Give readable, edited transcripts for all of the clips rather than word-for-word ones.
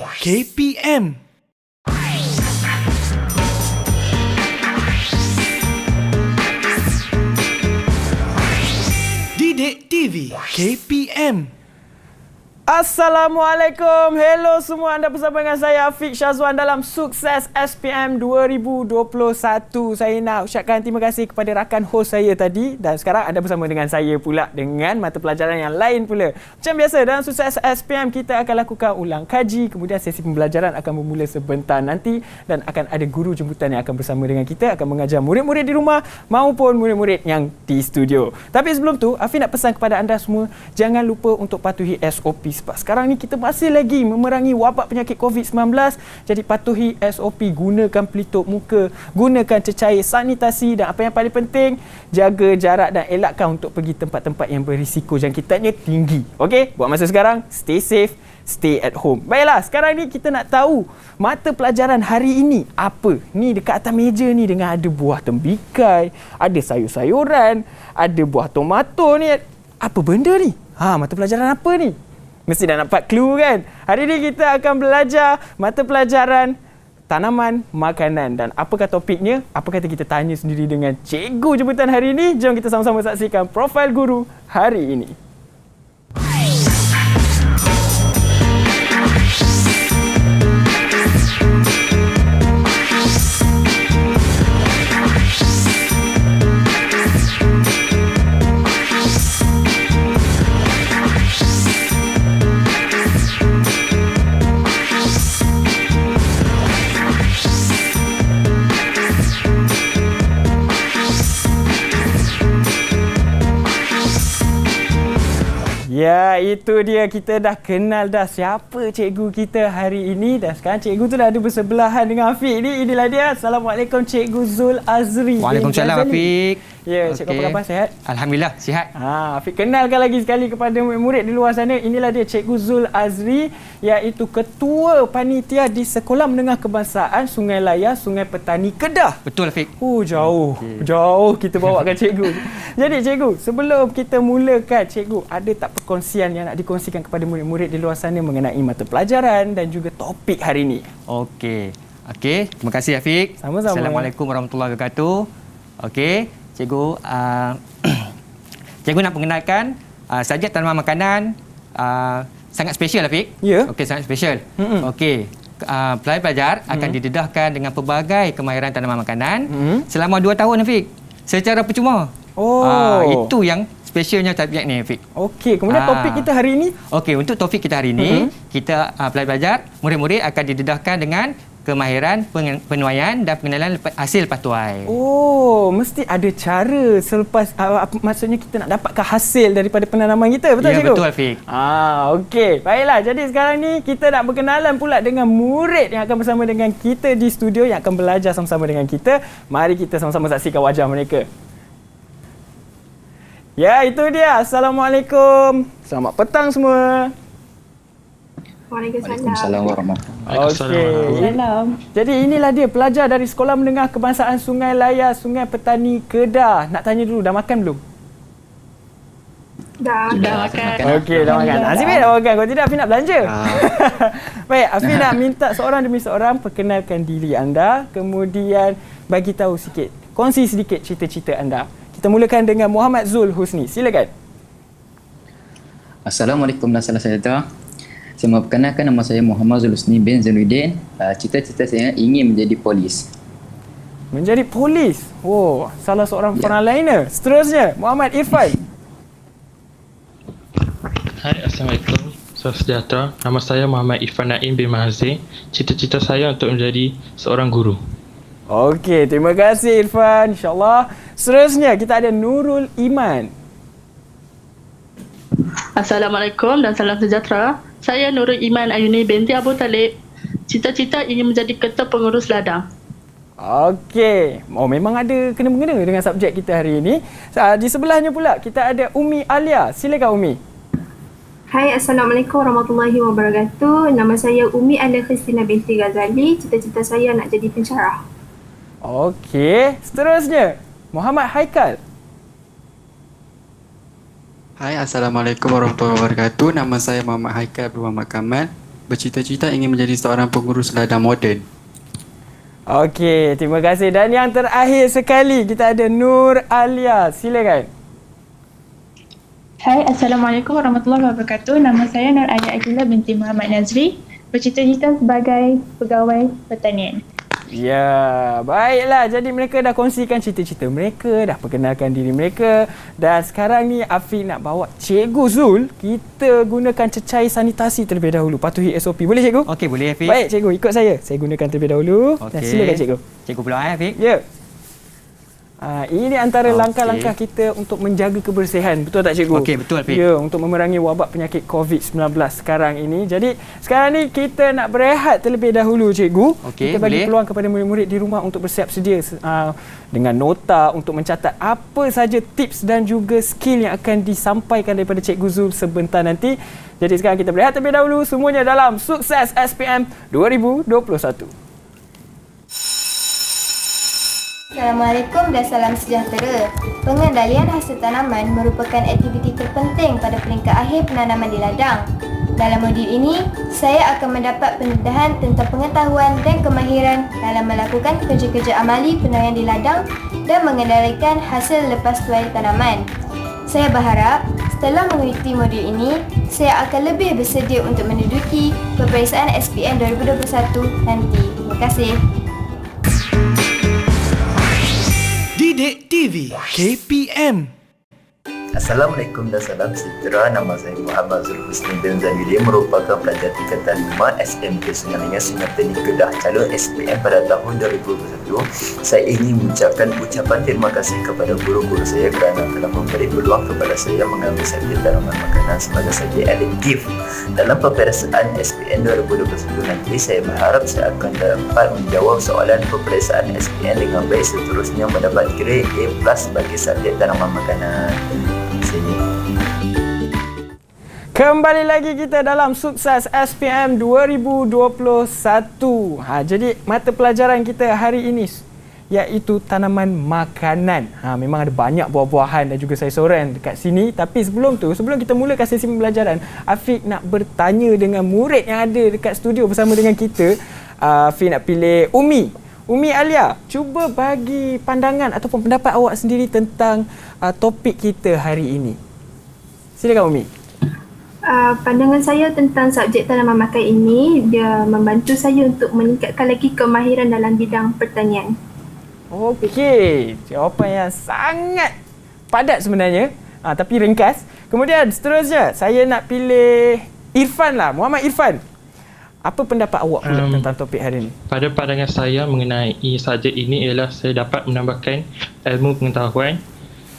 KPM. Didik TV KPM. Assalamualaikum. Hello semua, anda bersama dengan saya Afiq Syazwan dalam Sukses SPM 2021. Saya nak ucapkan terima kasih kepada rakan host saya tadi, dan sekarang anda bersama dengan saya pula dengan mata pelajaran yang lain pula. Macam biasa dalam Sukses SPM kita akan lakukan ulang kaji, kemudian sesi pembelajaran akan bermula sebentar nanti dan akan ada guru jemputan yang akan bersama dengan kita, akan mengajar murid-murid di rumah maupun murid-murid yang di studio. Tapi sebelum tu, Afiq nak pesan kepada anda semua, jangan lupa untuk patuhi SOP. Sebab sekarang ni kita masih lagi memerangi wabak penyakit COVID-19. Jadi patuhi SOP, gunakan pelitup muka, gunakan cecair sanitasi, dan apa yang paling penting, jaga jarak dan elakkan untuk pergi tempat-tempat yang berisiko jangkitannya tinggi. Okey, buat masa sekarang, stay safe, stay at home. Baiklah, sekarang ni kita nak tahu mata pelajaran hari ini apa. Ni dekat atas meja ni dengan ada buah tembikai, ada sayur-sayuran, ada buah tomato ni. Apa benda ni? Mata pelajaran apa ni? Mesti dah dapat clue kan? Hari ini kita akan belajar mata pelajaran tanaman makanan. Dan apakah topiknya? Apa kata kita tanya sendiri dengan cikgu jemputan hari ini? Jom kita sama-sama saksikan profil guru hari ini. Ya, itu dia. Kita dah kenal dah siapa cikgu kita hari ini. Dan sekarang cikgu tu dah ada bersebelahan dengan Afiq ni. Inilah dia. Assalamualaikum Cikgu Zul Azri. Waalaikumsalam Afiq. Ya, cikgu apa khabar? Sihat? Alhamdulillah, sihat. Afiq kenalkan lagi sekali kepada murid-murid di luar sana. Inilah dia Cikgu Zul Azri, iaitu Ketua Panitia di Sekolah Menengah Kebangsaan Sungai Layar, Sungai Petani, Kedah. Betul Afiq. Jauh. Jauh kita bawakan cikgu. Jadi cikgu, sebelum kita mulakan, cikgu ada tak perkongsian yang nak dikongsikan kepada murid-murid di luar sana mengenai mata pelajaran dan juga topik hari ini? Okey, terima kasih Afiq. Sama-sama. Assalamualaikum warahmatullahi wabarakatuh. Okey, cikgu, cikgu nak perkenalkan subjek tanaman makanan sangat special Afiq. Ya. Okey, sangat special. Okey, pelajar-pelajar akan didedahkan dengan pelbagai kemahiran tanaman makanan selama 2 tahun Afiq, secara percuma. Itu yang specialnya subjek ni Afiq. Okey, kemudian topik kita hari ini? Okey, untuk topik kita hari ini, kita pelajar-pelajar, murid-murid akan didedahkan dengan kemahiran penuaian dan pengenalan hasil patuai. Mesti ada cara selepas maksudnya kita nak dapatkan hasil daripada penanaman kita, betul cikgu? Ya, betul Afiq. Okey. Baiklah, jadi sekarang ni kita nak berkenalan pula dengan murid yang akan bersama dengan kita di studio, yang akan belajar sama-sama dengan kita. Mari kita sama-sama saksikan wajah mereka. Ya, itu dia. Assalamualaikum. Selamat petang semua. Waalaikumsalam warahmatullahi Okey. Jadi inilah dia pelajar dari Sekolah Menengah Kebangsaan Sungai Layar, Sungai Petani, Kedah. Nak tanya dulu, dah makan belum? Dah makan. Okey, dah makan. Azimin dah makan. Kalau tidak, Afiq nak belanja. Baik, Afiq nak minta seorang demi seorang perkenalkan diri anda, kemudian bagi tahu sikit, kongsi sedikit cita-cita anda. Kita mulakan dengan Muhammad Zul Husni. Silakan. Assalamualaikum dan salam sejahtera. Saya mahu perkenalkan, nama saya Muhammad Zul Husni bin Zainuddin. Cita-cita saya ingin menjadi polis. Menjadi polis? Salah seorang frontliner. Seterusnya, Muhammad Irfan. Hai, Assalamualaikum. Salam sejahtera. Nama saya Muhammad Irfan Naim bin Mahazir. Cita-cita saya untuk menjadi seorang guru. Okey, terima kasih Irfan. InsyaAllah. Seterusnya, kita ada Nurul Iman. Assalamualaikum dan salam sejahtera. Saya Nurul Iman Ayuni binti Abu Talib. Cita-cita ingin menjadi ketua pengurus ladang. Okey. Memang ada kena-mengena dengan subjek kita hari ini. Di sebelahnya pula, kita ada Umi Alia. Silakan Umi. Hai, Assalamualaikum warahmatullahi wabarakatuh. Nama saya Umi Alia Christina binti Ghazali. Cita-cita saya nak jadi pensyarah. Okey. Seterusnya, Muhammad Haikal. Hai, Assalamualaikum warahmatullahi wabarakatuh. Nama saya Muhammad Haikal bin Muhammad Kamal. bercita-cita ingin menjadi seorang pengurus ladang moden. Okey, terima kasih. Dan yang terakhir sekali, kita ada Nur Alia. Silakan. Hai, Assalamualaikum warahmatullahi wabarakatuh. Nama saya Nur Alia Akila binti Muhammad Nazri. Bercita-cita sebagai pegawai pertanian. Ya, baiklah. Jadi mereka dah kongsikan cita-cita mereka, dah perkenalkan diri mereka. Dan sekarang ni Afiq nak bawa Cikgu Zul, kita gunakan cecair sanitasi terlebih dahulu. Patuhi SOP. Boleh Cikgu? Okey, boleh Afiq. Baik Cikgu, ikut saya. Saya gunakan terlebih dahulu. Dan silakan Cikgu. Cikgu pula Afiq. Ya. Ini antara langkah-langkah kita untuk menjaga kebersihan. Betul tak Cikgu? Okey, betul Afiq. Ya, untuk memerangi wabak penyakit COVID-19 sekarang ini. Jadi, sekarang ni kita nak berehat terlebih dahulu Cikgu. Okey, kita bagi boleh. peluang kepada murid-murid di rumah untuk bersiap sedia dengan nota untuk mencatat apa saja tips dan juga skill yang akan disampaikan daripada Cikgu Zul sebentar nanti. Jadi sekarang kita berehat terlebih dahulu. Semuanya dalam Sukses SPM 2021. Assalamualaikum dan salam sejahtera. Pengendalian hasil tanaman merupakan aktiviti terpenting pada peringkat akhir penanaman di ladang. Dalam modul ini, saya akan mendapat pendedahan tentang pengetahuan dan kemahiran dalam melakukan kerja-kerja amali penilaian di ladang dan mengendalikan hasil lepas tuai tanaman. Saya berharap setelah mengikuti modul ini, saya akan lebih bersedia untuk menduduki peperiksaan SPM 2021 nanti. Terima kasih. Didik TV KPM. Assalamualaikum dan salam sejahtera. Nama saya Muhammad Zulhusni bin Zainuddin, merupakan pelajar tingkatan 5 SMK Sungai Sungai Petani Kedah, calon SPM pada tahun 2021. Saya ingin mengucapkan ucapan terima kasih kepada guru-guru saya kerana telah memberi peluang kepada saya mengambil subjek tanaman makanan sebagai subjek elektif. Dalam peperiksaan SPM 2021 nanti, saya berharap saya akan dapat menjawab soalan peperiksaan SPM dengan baik, seterusnya mendapat grade A+ bagi subjek tanaman makanan. Kembali lagi kita dalam Sukses SPM 2021. Jadi mata pelajaran kita hari ini iaitu tanaman makanan. Memang ada banyak buah-buahan dan juga sayur-sayuran dekat sini. Tapi sebelum kita mulakan sesi pembelajaran, Afiq nak bertanya dengan murid yang ada dekat studio bersama dengan kita. Afiq nak pilih Umi Alia, cuba bagi pandangan ataupun pendapat awak sendiri tentang topik kita hari ini. Silakan Umi. Pandangan saya tentang subjek tanaman makan ini, dia membantu saya untuk meningkatkan lagi kemahiran dalam bidang pertanian. Okey, jawapan yang sangat padat sebenarnya, tapi ringkas. Kemudian seterusnya, saya nak pilih Irfan lah, Muhammad Irfan. Apa pendapat awak pula tentang topik hari ini? Pada pandangan saya mengenai subjek ini ialah saya dapat menambahkan ilmu pengetahuan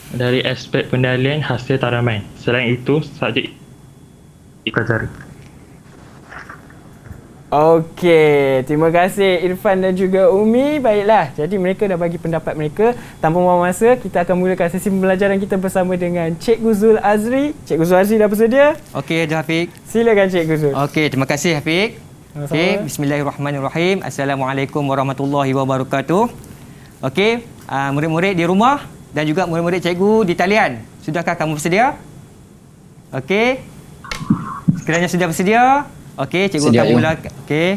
dari aspek penilaian hasil tanaman. Selain itu, subjek dipelajari. Okey, terima kasih Irfan dan juga Umi. Baiklah, jadi mereka dah bagi pendapat mereka. Tanpa membuang masa, kita akan mulakan sesi pembelajaran kita bersama dengan Cikgu Zul Azri. Cikgu Zul Azri dah bersedia? Okey, Hafiq. Silakan Cikgu Zul. Okey, terima kasih Hafiq. Okey, bismillahirrahmanirrahim. Assalamualaikum warahmatullahi wabarakatuh. Okey, murid-murid di rumah dan juga murid-murid cikgu di talian. Sudahkah kamu bersedia? Okey. Sekiranya sudah bersedia, okey, cikgu akan mulakan. Okey.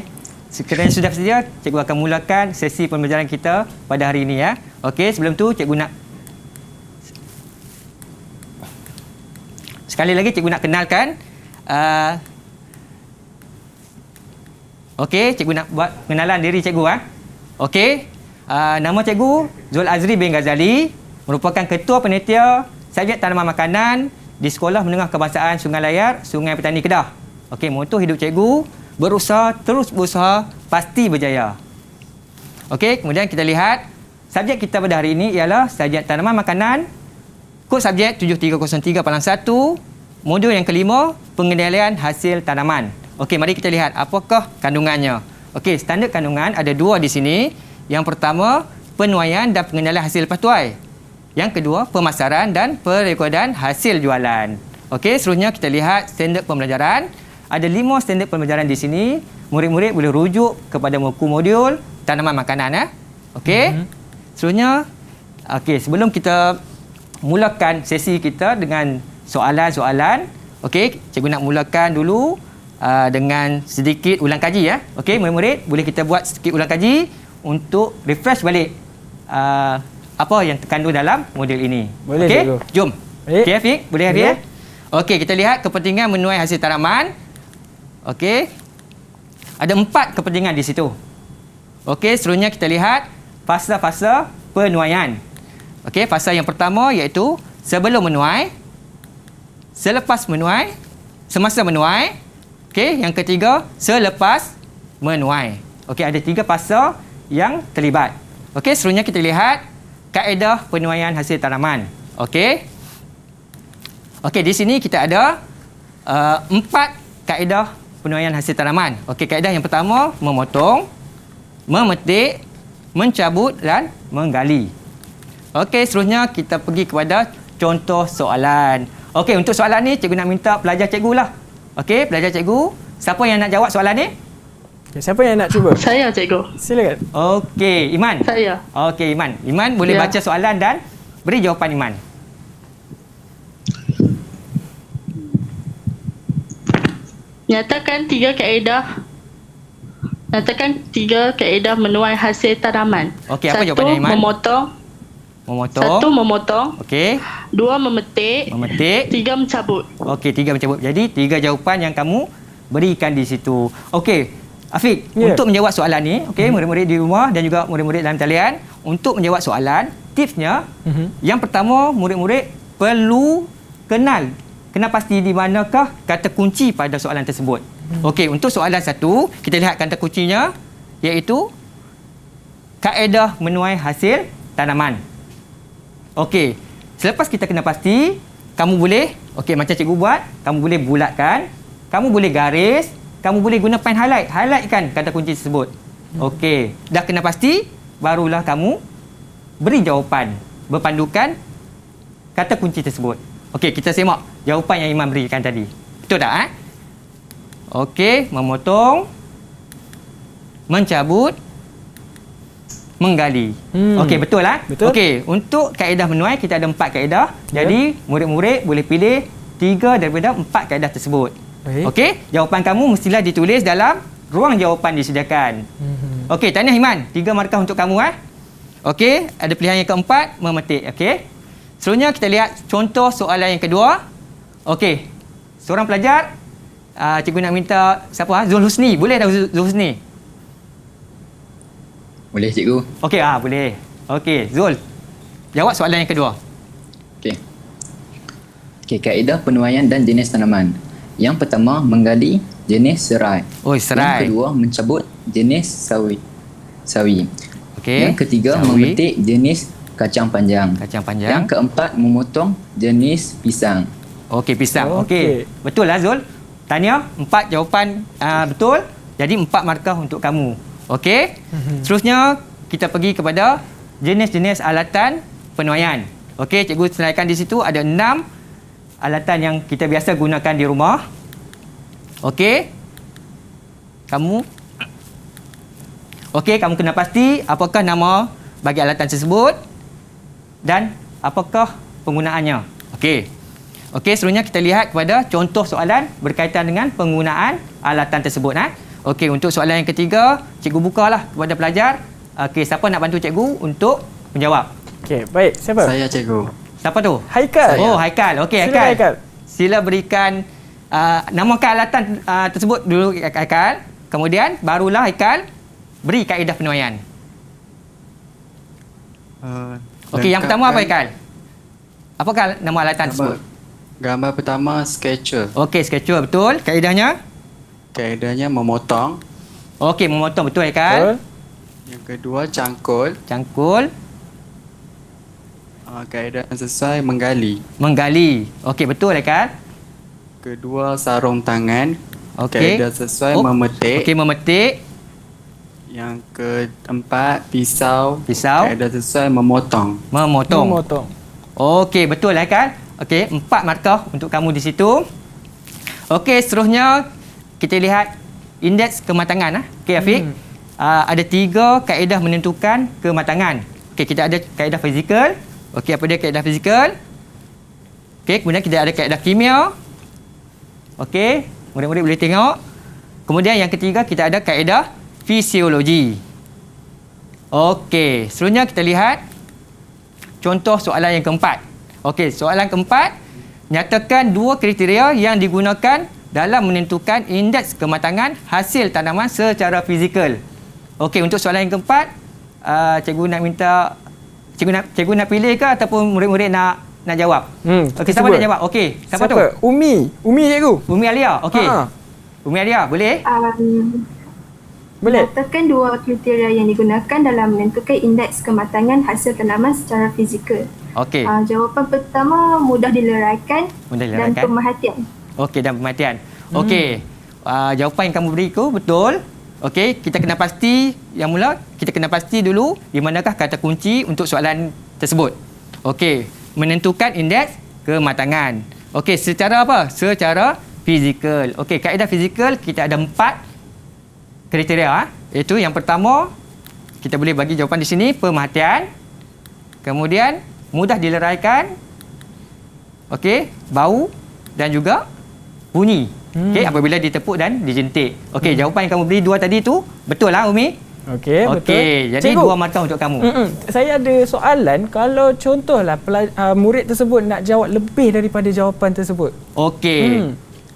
Sekiranya sudah bersedia, cikgu akan mulakan sesi pembelajaran kita pada hari ini ya. Okey, sebelum tu cikgu nak sekali lagi cikgu nak kenalkan okey, cikgu nak buat pengenalan diri cikgu Okey. Nama cikgu Zul Azri bin Ghazali, merupakan ketua panitia subjek tanaman makanan di Sekolah Menengah Kebangsaan Sungai Layar, Sungai Petani Kedah. Okey, moto hidup cikgu, berusaha, terus berusaha, pasti berjaya. Okey, kemudian kita lihat subjek kita pada hari ini ialah subjek tanaman makanan, kod subjek 7303/1, modul yang kelima, pengendalian hasil tanaman. Okey, mari kita lihat apakah kandungannya. Okey, standard kandungan ada dua di sini. Yang pertama, penuaian dan pengendalian hasil lepas tuai. Yang kedua, pemasaran dan perekodan hasil jualan. Okey, seterusnya kita lihat standard pembelajaran. Ada 5 standard pembelajaran di sini. Murid-murid boleh rujuk kepada buku modul tanaman makanan Okey. Seterusnya, okey, sebelum kita mulakan sesi kita dengan soalan-soalan, okey, cikgu nak mulakan dulu dengan sedikit ulang kaji ya. Okey, murid-murid boleh kita buat sedikit ulang kaji untuk refresh balik apa yang terkandung dalam modul ini. Boleh, okey, cikgu. jom. Okey, Afiq, boleh Afiq ya? Okey, kita lihat kepentingan menuai hasil tanaman. Okey. Ada 4 kepentingan di situ. Okey, seterusnya kita lihat fasa-fasa penuaian. Okey, fasa yang pertama iaitu sebelum menuai, selepas menuai, semasa menuai. Okey, yang ketiga selepas menuai. Okey, ada 3 fasa yang terlibat. Okey, seterusnya kita lihat kaedah penuaian hasil tanaman. Okey. Okey, di sini kita ada 4 kaedah penuaian hasil tanaman. Okey, kaedah yang pertama memotong, memetik, mencabut dan menggali. Okey, seterusnya kita pergi kepada contoh soalan. Okey, untuk soalan ni cikgu nak minta pelajar cikgu lah. Okey, pelajar cikgu, siapa yang nak jawab soalan ni? Okay, siapa yang nak cuba? Saya, cikgu. Silakan. Okey, Iman. Saya. Okey, Iman. Iman boleh baca soalan dan beri jawapan Iman. Nyatakan 3 kaedah menuai hasil tanaman. Okey, apa jawapannya Iman? Memotong. 1 memotong. Okey. 2 memetik. 3 mencabut. Okey, 3 mencabut. Jadi 3 jawapan yang kamu berikan di situ. Okey, Afiq, untuk menjawab soalan ni, okey, murid-murid di rumah dan juga murid-murid dalam talian, untuk menjawab soalan, tipsnya yang pertama, murid-murid perlu kenal pasti di manakah kata kunci pada soalan tersebut. Okey, untuk soalan 1, kita lihat kata kuncinya iaitu kaedah menuai hasil tanaman. Okey, selepas kita kena pasti, kamu boleh, okey, macam cikgu buat, kamu boleh bulatkan, kamu boleh garis, kamu boleh guna pen highlightkan kata kunci tersebut. Okey, dah kena pasti, barulah kamu beri jawapan berpandukan kata kunci tersebut. Okey, kita semak jawapan yang Iman berikan tadi. Betul tak? Okey, memotong, mencabut, menggali. Okey, betul lah? Betul. Okey, untuk kaedah menuai kita ada 4 kaedah. Jadi, murid-murid boleh pilih 3 daripada 4 kaedah tersebut. Okey, jawapan kamu mestilah ditulis dalam ruang jawapan disediakan. Okey, tahniah Iman. 3 markah untuk kamu. Okey, ada pilihan yang keempat, memetik. Okey. Seterusnya kita lihat contoh soalan yang kedua. Okey, seorang pelajar, cikgu nak minta siapa? Zul Husni. Boleh tak Zul Husni? Boleh cikgu. Okey, boleh. Okey, Zul. Jawab soalan yang kedua. Okey. Okey, kaedah penuaian dan jenis tanaman. Yang pertama, menggali jenis serai. Serai. Yang kedua, mencabut jenis sawi. Okey. Yang ketiga, memetik jenis kacang panjang. Yang keempat, memotong jenis pisang. Okey, pisang. Okey. Betul lah Zul. Tahniah, 4 jawapan betul. Jadi 4 markah untuk kamu. Okey. Seterusnya kita pergi kepada jenis-jenis alatan penuaian. Okey, cikgu selaikan di situ ada 6 alatan yang kita biasa gunakan di rumah. Okey. Kamu kena pasti apakah nama bagi alatan tersebut dan apakah penggunaannya. Okey. Okey, seterusnya kita lihat kepada contoh soalan berkaitan dengan penggunaan alatan tersebut. Okey, untuk soalan yang ketiga, cikgu bukalah kepada pelajar. Okey, siapa nak bantu cikgu untuk menjawab? Okey, baik. Siapa? Saya, cikgu. Siapa tu? Haikal. Haikal. Okey, Haikal. Sila berikan namakan alatan tersebut dulu, Haikal. Kemudian barulah Haikal beri kaedah penuaian. Okey, yang pertama apa Haikal? Apakah nama alatan tersebut? Gambar pertama, sketcher. Okey, sketcher betul. Kaedahnya? Kaedahnya memotong. Okey, memotong betul Haikal. Yang kedua, cangkul. Cangkul. Kaedah yang sesuai, menggali. Menggali. Okey, betul Haikal. Kedua, sarung tangan. Okey. Kaedah sesuai, memetik. Okey, memetik. Yang keempat, pisau. Pisau. Kaedah sesuai, memotong. Memotong. Okey, betul Haikal. Okey, 4 markah untuk kamu di situ. Okey, seterusnya kita lihat indeks kematangan. Okey, Afiq. Ada 3 kaedah menentukan kematangan. Okey, kita ada kaedah fizikal. Okey, apa dia kaedah fizikal? Okey, kemudian kita ada kaedah kimia. Okey, murid-murid boleh tengok. Kemudian yang ketiga, kita ada kaedah fisiologi. Okey, seterusnya kita lihat contoh soalan yang keempat. Okey, soalan keempat, nyatakan 2 kriteria yang digunakan dalam menentukan indeks kematangan hasil tanaman secara fizikal. Okey, untuk soalan yang keempat, cikgu nak minta cikgu nak pilih ke ataupun murid-murid nak jawab? Okey, siapa nak jawab? Okey, siapa tu? Umi cikgu. Umi Alia. Okey. Umi Alia, boleh? Boleh. Nyatakan 2 kriteria yang digunakan dalam menentukan indeks kematangan hasil tanaman secara fizikal. Okey. Jawapan pertama mudah dileraikan dan pemerhatian. Okey, dan pemerhatian. Okey. Jawapan yang kamu beri itu betul. Okey, kita kena pasti yang mula, kita kena pasti dulu di manakah kata kunci untuk soalan tersebut. Okey, menentukan indeks kematangan. Okey, secara apa? Secara fizikal. Okey, kaedah fizikal kita ada 4 kriteria. Iaitu yang pertama, kita boleh bagi jawapan di sini, pemerhatian. Kemudian mudah dileraikan. Okey, bau dan juga bunyi. Okey, apabila ditepuk dan dijentik. Okey, jawapan yang kamu beri 2 tadi tu betul lah Umi? Okey, betul. Okey, jadi Cikgu, 2 markah untuk kamu. Saya ada soalan, kalau contohlah murid tersebut nak jawab lebih daripada jawapan tersebut. Okey.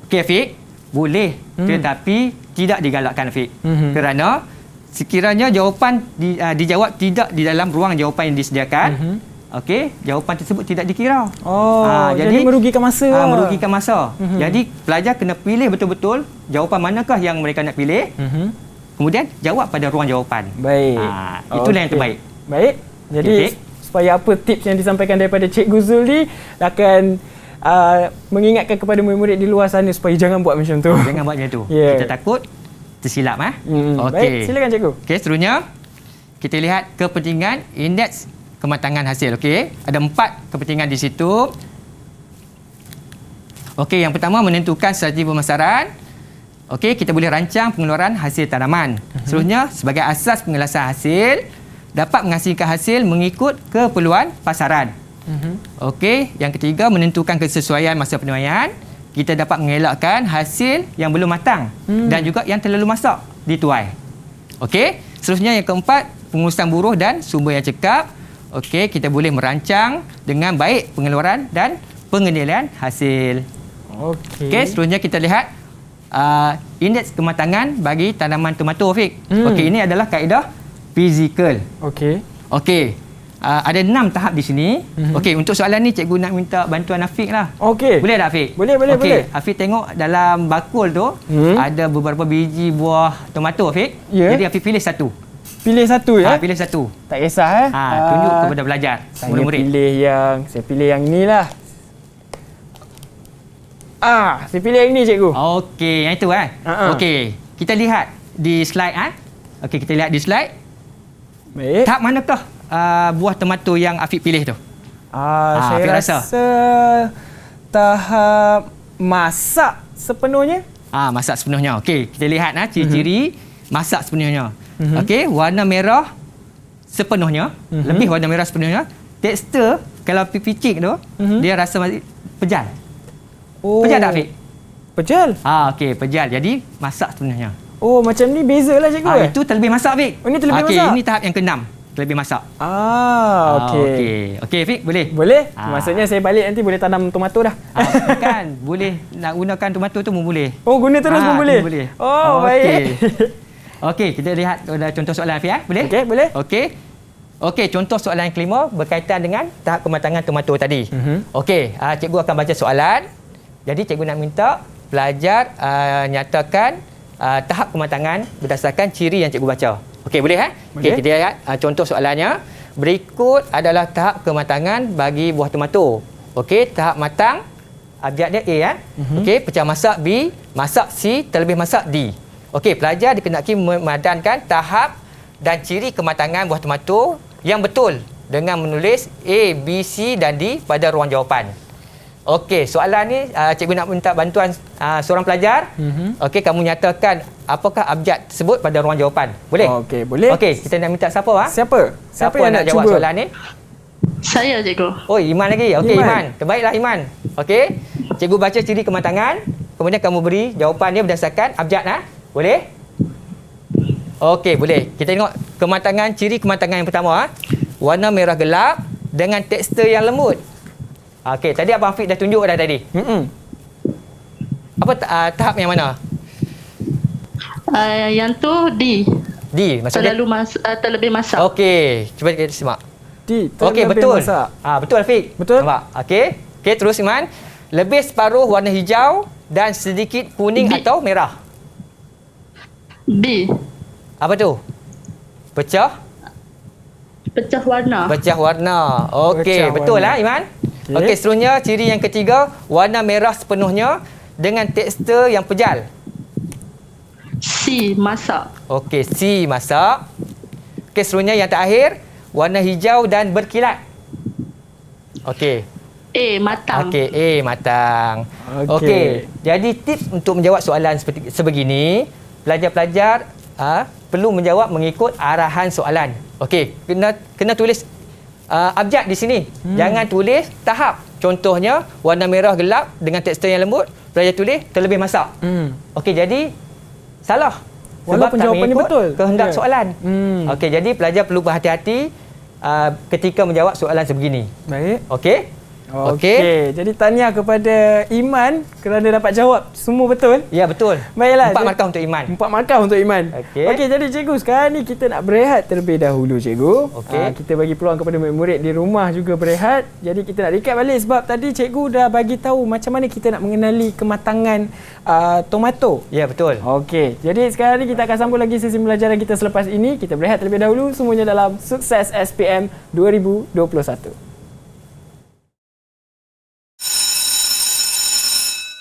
Okey Afiq, boleh tetapi tidak digalakkan Afiq. Kerana sekiranya jawapan dijawab tidak di dalam ruang jawapan yang disediakan, okey, jawapan tersebut tidak dikira. Jadi merugikan masa. Merugikan masa. Jadi pelajar kena pilih betul-betul jawapan manakah yang mereka nak pilih. Kemudian jawab pada ruang jawapan. Baik. Itulah yang terbaik. Baik. Jadi supaya apa tips yang disampaikan daripada Cikgu Zul ni akan mengingatkan kepada murid-murid di luar sana supaya jangan buat macam tu. Jangan buat macam tu. Kita takut tersilap. Okey. Baik, silakan Cikgu. Okey, seterusnya kita lihat kepentingan indeks kematangan hasil. Okey, ada 4 kepentingan di situ. Okey, yang pertama menentukan strategi pemasaran. Okey, kita boleh rancang pengeluaran hasil tanaman. Seterusnya, sebagai asas pengelasan hasil, dapat menghasilkan hasil mengikut keperluan pasaran. Okey, yang ketiga menentukan kesesuaian masa penuaian. Kita dapat mengelakkan hasil yang belum matang dan juga yang terlalu masak dituai. Okey, seterusnya yang keempat, pengurusan buruh dan sumber yang cekap. Okey, kita boleh merancang dengan baik pengeluaran dan pengendalian hasil. Okey, seterusnya kita lihat indeks kematangan bagi tanaman tomato, Afiq. Okey, ini adalah kaedah fizikal. Okey, ada 6 tahap di sini. Okey, untuk soalan ni cikgu nak minta bantuan Afiq lah. Okey. Boleh tak Afiq? Boleh. Afiq tengok dalam bakul tu ada beberapa biji buah tomato, Afiq. Jadi Afiq pilih satu. Pilih satu ya? Pilih satu. Tak kisah tunjuk kepada pelajar. Murid-murid. Saya pilih yang inilah. Saya pilih yang ini cikgu. Okey, yang itu Okey, kita lihat di slide Okey, kita lihat di slide. Baik. Tahap manakah buah tomato yang Afiq pilih tu? Saya rasa tahap masak sepenuhnya. Masak sepenuhnya. Okey, kita lihat ciri-ciri masak sepenuhnya. Okey, warna merah sepenuhnya, lebih warna merah sepenuhnya. Tekstur kalau picik tu, dia rasa masih pejal. Pejal tak Afiq? Pejal? Okey, pejal. Jadi masak sepenuhnya. Macam ni bezalah cikgu. Itu terlebih masak Afiq. Ini terlebih masak. Ini tahap yang ke-6. Terlebih masak. Okey. Okey Afiq, boleh? Boleh. Maksudnya saya balik nanti boleh tanam tomato dah. Kan, boleh nak gunakan tomato tu pun boleh. Guna terus pun boleh. Baik. Okey, kita lihat contoh soalan Afiq boleh? Okey, boleh. Okey, contoh soalan yang kelima berkaitan dengan tahap kematangan tomato tadi. Okey, cikgu akan baca soalan. Jadi cikgu nak minta pelajar nyatakan tahap kematangan berdasarkan ciri yang cikgu baca. Okey, boleh Okey, kita lihat contoh soalannya. Berikut adalah tahap kematangan bagi buah tomato. Okey, tahap matang abjad dia A Okey, pecah masak B, masak C, terlebih masak D. Okey, pelajar dikenaki memadankan tahap dan ciri kematangan buah tomato yang betul dengan menulis A, B, C dan D pada ruang jawapan. Okey, soalan ni cikgu nak minta bantuan seorang pelajar. Okey, kamu nyatakan apakah abjad tersebut pada ruang jawapan. Boleh? Okey, boleh. Okey, kita nak minta siapa? Siapa yang nak jawab soalan ni? Saya, cikgu. Iman lagi. Okey, Iman. Terbaiklah Iman. Okey. Cikgu baca ciri kematangan, kemudian kamu beri jawapan dia berdasarkan abjad Boleh? Okey, boleh. Kita tengok ciri kematangan yang pertama. Warna merah gelap dengan tekstur yang lembut. Okey, tadi Abang Afiq dah tunjuk dah tadi. Apa tahap yang mana? Yang tu D. D, maksudnya terlebih masak. Okey, cuba kita simak. D, Okey, betul. Betul Afiq. Betul. Nampak? Okey. Okey, terus Iman. Lebih separuh warna hijau dan sedikit kuning atau merah. B. Apa tu? Pecah warna. Pecah warna. Okey, Pecah betul warna. lah Iman. Okey, seterusnya ciri yang ketiga, warna merah sepenuhnya dengan tekstur yang pejal. C. Masak. Okey, C masak. Okey, seterusnya yang terakhir, warna hijau dan berkilat. Okey. A. Matang. Okey, A matang. Okey. Jadi tips untuk menjawab soalan seperti sebegini, pelajar-pelajar perlu menjawab mengikut arahan soalan. Okey, kena tulis abjad di sini. Jangan tulis tahap. Contohnya warna merah gelap dengan tekstur yang lembut, pelajar tulis terlebih masak. Okey, jadi salah. Walaupun sebab tak jawapannya mengikut betul. kehendak soalan. Okey, jadi pelajar perlu berhati-hati ketika menjawab soalan sebegini. Baik. Okey? Okey. Jadi tahniah kepada Iman kerana dapat jawab semua betul. Ya, betul. Baiklah. 4 markah untuk Iman. 4 markah untuk Iman. Okey. Jadi cikgu, sekarang ni kita nak berehat terlebih dahulu cikgu. Okey. Kita bagi peluang kepada murid-murid di rumah juga berehat. Jadi kita nak recap balik sebab tadi cikgu dah bagi tahu macam mana kita nak mengenali kematangan tomato. Ya, betul. Okey. Jadi sekarang ni kita akan sambung lagi sesi pembelajaran kita selepas ini. Kita berehat terlebih dahulu, semuanya dalam Sukses SPM 2021.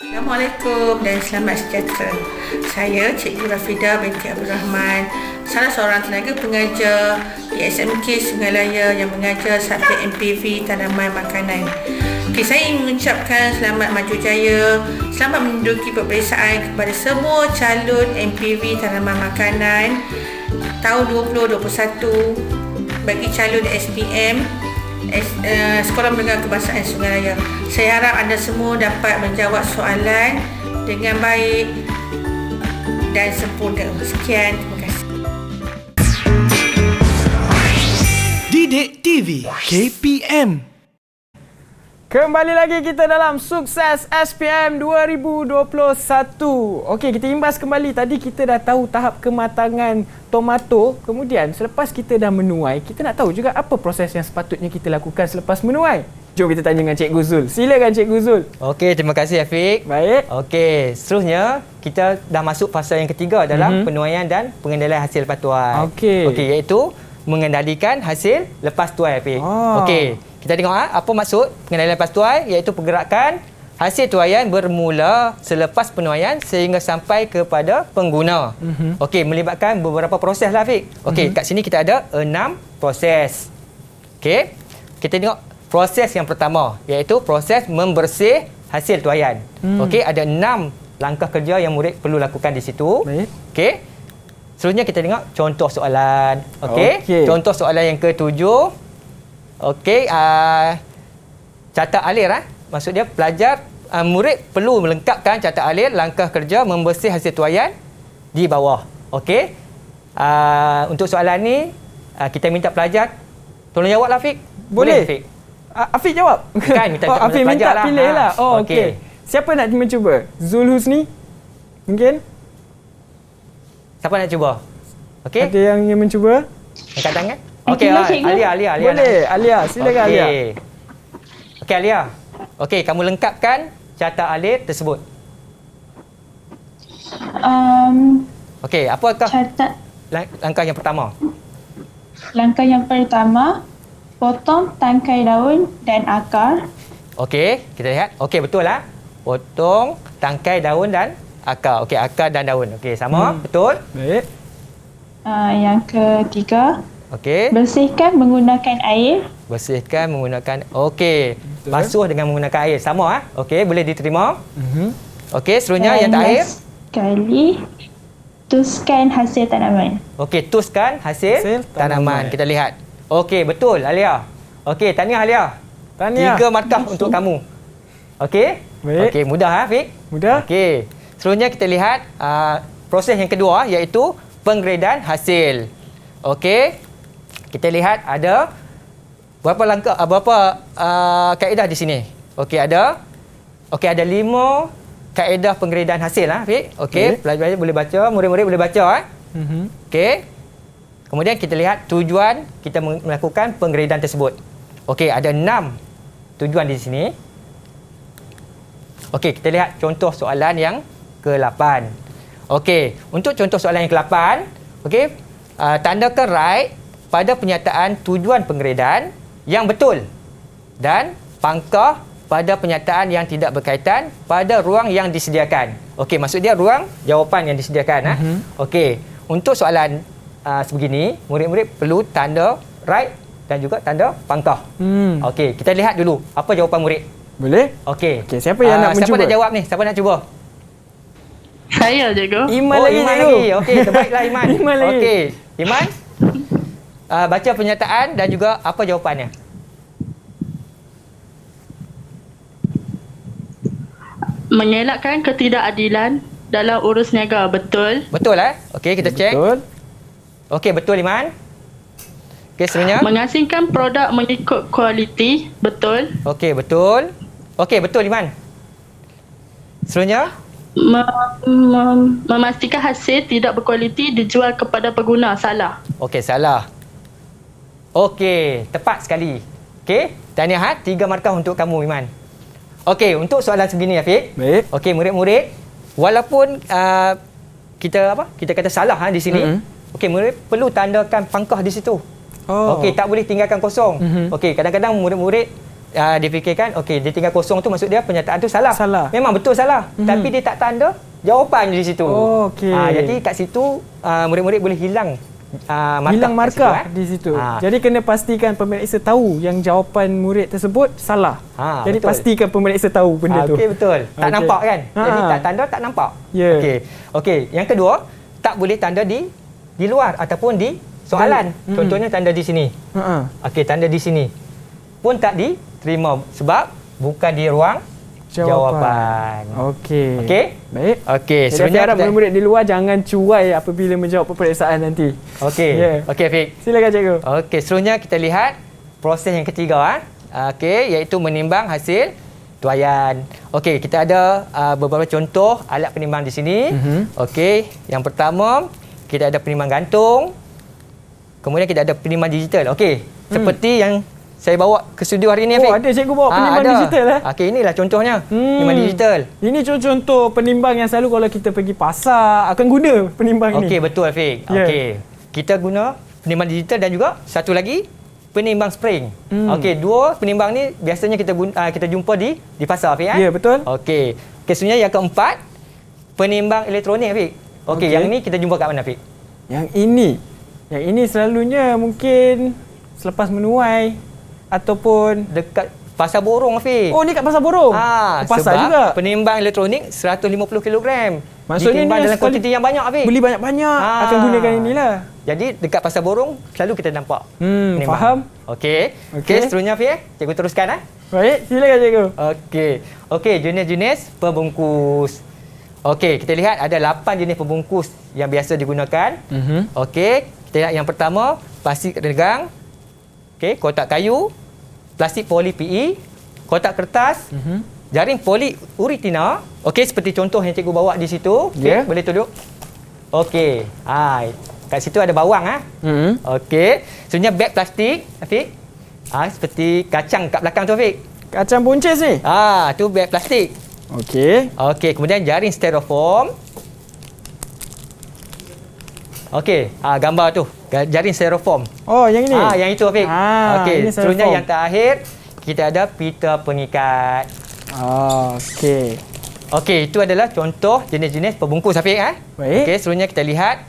Assalamualaikum dan selamat sejahtera. Saya Cikgu Rafidah binti Abdul Rahman, salah seorang tenaga pengajar di SMK Sungai Laya yang mengajar subjek MPV Tanaman Makanan. Okay, saya ingin mengucapkan selamat maju jaya, selamat menduduki peperiksaan kepada semua calon MPV Tanaman Makanan tahun 2021 bagi calon SPM Sekolah Menengah Kebangsaan Sungai Laya. Saya harap anda semua dapat menjawab soalan dengan baik dan sempurna. Sekian, terima kasih. Didik TV KPM. Kembali lagi kita dalam Sukses SPM 2021. Okey, kita imbas kembali. Tadi kita dah tahu tahap kematangan tomato. Kemudian selepas kita dah menuai, kita nak tahu juga apa proses yang sepatutnya kita lakukan selepas menuai. Jom kita tanya dengan Cikgu Zul. Silakan Cikgu Zul. Okey, terima kasih Afiq. Baik. Okey, seterusnya kita dah masuk fasa yang ketiga dalam penuaian dan pengendalian hasil lepas tuai. Okey. Okey, iaitu mengendalikan hasil lepas tuai Afiq. Okey, kita tengok apa maksud pengendalian lepas tuai, iaitu pergerakan hasil tuaian bermula selepas penuaian sehingga sampai kepada pengguna. Okey, melibatkan beberapa proses lah Afiq. Okey, kat sini kita ada 6 proses. Okey, kita tengok proses yang pertama, iaitu proses membersih hasil tuaian. Okey, ada 6 langkah kerja yang murid perlu lakukan di situ. Okey. Seterusnya kita tengok contoh soalan. Okey. Contoh soalan yang ke-7. Okey, catat alir maksud dia pelajar murid perlu melengkapkan catat alir langkah kerja membersih hasil tuaian di bawah. Okey. Untuk soalan ni kita minta pelajar tolong jawablah Afiq. Boleh Afiq? Afiq jawab. Kan minta Afiq minta lah. pilih lah. Okey. Siapa nak mencuba? Zul Husni? Mungkin? Siapa nak cuba? Okey. Ada yang ingin mencuba? Angkat tangan. Okey, Alia. Boleh, Alia. Silakan Alia. Okey, Alia. Okey, kamu lengkapkan catat alir tersebut. Okey, apakah langkah yang pertama? Langkah yang pertama, potong tangkai daun dan akar. Okey, kita lihat. Okey, betul lah. Potong tangkai daun dan akar. Okey, akar dan daun. Okey, sama. Betul. Baik. Yang ketiga, okey. Bersihkan menggunakan air. Bersihkan menggunakan. Okey. Basuh dengan menggunakan air. Sama Okey, boleh diterima. Okey, seterusnya yang terakhir. Sekali, tuskan hasil tanaman. Okey, tuskan hasil tanaman. Kita lihat. Okey, betul Alia. Okey, tahniah Alia. Tahniah. 3 markah untuk kamu. Okey? Baik. Okey, mudah Afiq? Mudah. Okey. Seterusnya kita lihat proses yang kedua iaitu penggradean hasil. Okey. Kita lihat ada berapa langkah kaedah di sini. Okey, ada 5 kaedah penggradean hasil Fik. Okey, pelajar boleh baca, murid-murid boleh baca Okey. Kemudian kita lihat tujuan kita melakukan penggradean tersebut. Okey, ada 6 tujuan di sini. Okey, kita lihat contoh soalan yang ke-8. Okey, untuk contoh soalan yang ke-8, okey, tandakan right pada penyataan tujuan penggradean yang betul dan pangkah pada penyataan yang tidak berkaitan pada ruang yang disediakan. Okey, maksud dia ruang jawapan yang disediakan. Okey, untuk soalan sebegini, murid-murid perlu tanda right dan juga tanda pangkah. Okey, kita lihat dulu apa jawapan murid. Boleh? Okey. Siapa yang nak mencuba? Siapa nak jawab ni? Siapa nak cuba? Saya, cikgu. Iman lagi. Okey, terbaiklah Iman. Iman lagi. Okey, Iman. Baca pernyataan dan juga apa jawapannya. Mengelakkan ketidakadilan dalam urus niaga. Betul. Betul Okey, kita cek. Betul. Okey, betul Iman. Okey, seterusnya. Mengasingkan produk mengikut kualiti. Betul. Okey, betul. Okey, betul Iman. Seterusnya. Memastikan hasil tidak berkualiti dijual kepada pengguna. Salah. Okey, salah. Okey, tepat sekali. Okey, tahniah 3 markah untuk kamu Iman. Okey, untuk soalan sebegini Afiq. Baik. Okey, murid-murid, walaupun kita kata salah di sini, okey, murid perlu tandakan pangkah di situ. Okey, tak boleh tinggalkan kosong. Okey, kadang-kadang murid-murid dia fikirkan, okey, dia tinggal kosong tu maksud dia pernyataan tu salah. Memang betul salah, tapi dia tak tanda jawapan di situ. Okey. Jadi kat situ murid-murid boleh hilang markah di situ. Jadi kena pastikan pemeriksa tahu yang jawapan murid tersebut salah. Jadi betul. pastikan pemeriksa tahu benda tu. Okey, betul. Tak nampak kan? Jadi tak tanda tak nampak. Okey, yang kedua, tak boleh tanda di luar ataupun di soalan. Contohnya tanda di sini. Okey, tanda di sini pun tak diterima sebab bukan di ruang jawapan. Okey. Baik. Okey, sebenarnya harap murid-murid di luar jangan cuai apabila menjawab peperiksaan nanti. Okey. Okey, Fik. Silakan cikgu. Okey, seterusnya kita lihat proses yang ketiga Okey, iaitu menimbang hasil tuaian. Okey, kita ada beberapa contoh alat penimbang di sini. Okey, yang pertama kita ada penimbang gantung. Kemudian kita ada penimbang digital. Okey, seperti yang saya bawa ke studio hari ini. Ada cikgu bawa penimbang digital Okey, inilah contohnya. Penimbang digital. Ini contoh penimbang yang selalu kalau kita pergi pasar akan guna penimbang ini. Okey, betul Afiq. Okey. Kita guna penimbang digital dan juga satu lagi penimbang spring. Okey, dua penimbang ni biasanya kita jumpa di pasar Afiq. Ya, betul. Okey. Sebenarnya yang keempat penimbang elektronik Afiq. Okey, yang ni kita jumpa kat mana Afiq? Yang ini selalunya mungkin selepas menuai ataupun dekat pasar borong Afiq. Oh, ni kat pasar borong. Pasar sebab juga. Penimbang elektronik 150 kg. Maksudnya ditimbang dalam kuantiti yang banyak Afiq. Beli banyak-banyak akan gunakan inilah. Jadi dekat pasar borong selalu kita nampak. Faham? Okey. Okey, seterusnya Afiq, cikgu teruskan Baik, silakan cikgu. Okey, jenis-jenis pembungkus. Okey, kita lihat ada 8 jenis pembungkus yang biasa digunakan. Okey, kita lihat yang pertama, plastik regang. Okey, kotak kayu, plastik poli PE, kotak kertas, jaring poliuretina. Okey, seperti contoh yang cikgu bawa di situ. Okey, boleh tunjuk. Okey. Kat situ ada bawang Okey. Sebenarnya beg plastik, Afiq. Seperti kacang kat belakang tu Afiq. Kacang buncis ni. Tu beg plastik. Okey. Okey, kemudian jaring styrofoam. Okey, gambar tu. Jaring styrofoam. Oh, yang ini. Yang itu Afiq. Okey, seterusnya yang terakhir kita ada pita pengikat. Okey. Okey, itu adalah contoh jenis-jenis pembungkus Afiq Baik. Okey, seterusnya kita lihat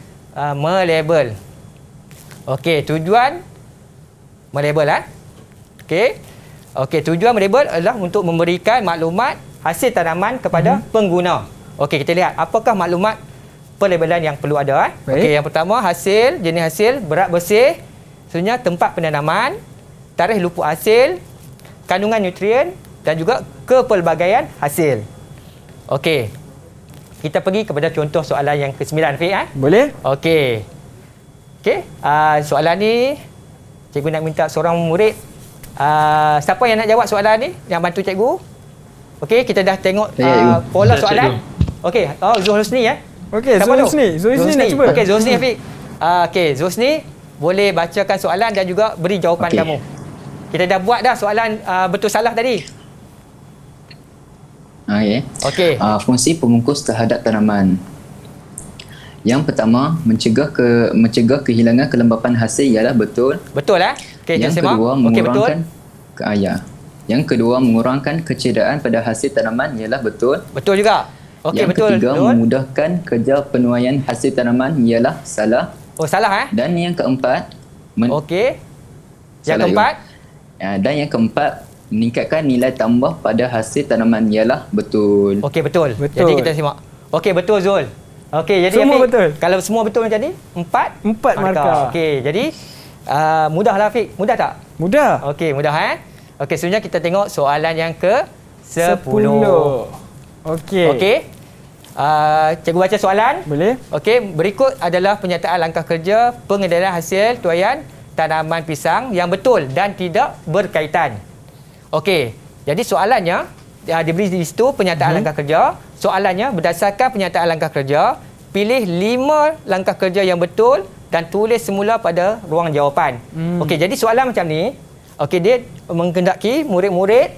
melabel. Okey, tujuan melabel Okey. Okey, tujuan melabel adalah untuk memberikan maklumat hasil tanaman kepada pengguna. Okey, kita lihat apakah maklumat pelabelan yang perlu ada. Okey, yang pertama hasil, jenis hasil, berat bersih, sebenarnya tempat penanaman, tarikh luput hasil, kandungan nutrien dan juga kepelbagaian hasil. Okey. kita pergi kepada contoh soalan yang ke-9 Fiq. Boleh? Okey. Soalan ni cikgu nak minta seorang murid, siapa yang nak jawab soalan ni, yang bantu cikgu? Okey, kita dah tengok pola soalan. Okey, Zul Husni Okey, Zul Husni nak cuba. Okey, Zul Husni Afiq. Okey, Zul Husni boleh bacakan soalan dan juga beri jawapan kamu. Kita dah buat dah soalan betul salah tadi. Okey. Fungsi pembungkus terhadap tanaman. Yang pertama, mencegah kehilangan kelembapan hasil ialah betul. Betul Okey, yang kedua, mengurangkan Yang kedua, mengurangkan kecederaan pada hasil tanaman ialah betul. Betul juga. Okey, betul. Yang ketiga, memudahkan kerja penuaian hasil tanaman ialah salah. Oh, salah Dan yang keempat, okey. Yang keempat? Dan yang keempat, meningkatkan nilai tambah pada hasil tanaman ialah betul. Okey, betul. Jadi kita simak. Okey, betul Zul. Okey, jadi semua Afiq, betul. Kalau semua betul macam ni, 4 markah. Okey, jadi mudahlah Afiq. Mudah tak? Mudah. Okey, mudah Okey, seterusnya kita tengok soalan yang ke-10. Okey. Cikgu baca soalan. Boleh. Okey, berikut adalah penyataan langkah kerja pengendalian hasil tuaian tanaman pisang yang betul dan tidak berkaitan. Okey, jadi soalannya diberi di situ penyataan langkah kerja. Soalannya berdasarkan penyataan langkah kerja, pilih 5 langkah kerja yang betul dan tulis semula pada ruang jawapan. Okey, jadi soalan macam ni. Okey, dia menghendaki murid-murid